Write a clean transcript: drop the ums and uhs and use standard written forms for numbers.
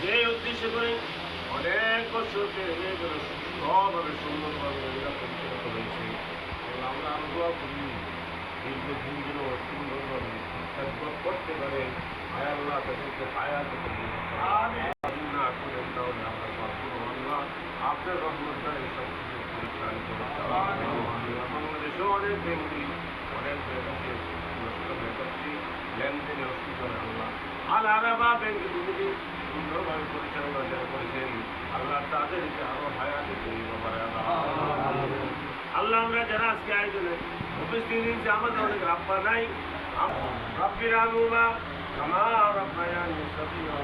যে উদ্দেশ্যে করে অনেক বছর সবভাবে সুন্দরভাবে এরা পরিচালিত হয়েছে এবং আমরা আরো দোয়া করি দীর্ঘদিন যেন সুন্দরভাবে করতে পারে আয় আল্লাহ তাদেরকে হায়াত না করেন তাহলে আমরা পারবো আল্লাহ আপনার রহমত দ্বারা এইসব কিছু পরিচালিত বাংলাদেশেও অনেক ব্যাংকই অনেক ব্যাংকে নষ্ট হয়ে যাচ্ছে লেনদেনে অসুবিধা হয় আল্লাহ আলাদা ব্যাংকে দুটি সুন্দরভাবে পরিচালনা যারা করেছেন আল্লাহ তাদেরকে আরো হায়াতে আল্লাহ আমরা যারা আজকে আয়োজনে উপস্থিত হয়েছে আমাদের অনেক রাব্বা নাই রাব্বির আলুমা কামা রাব্বায়ানি সগীরা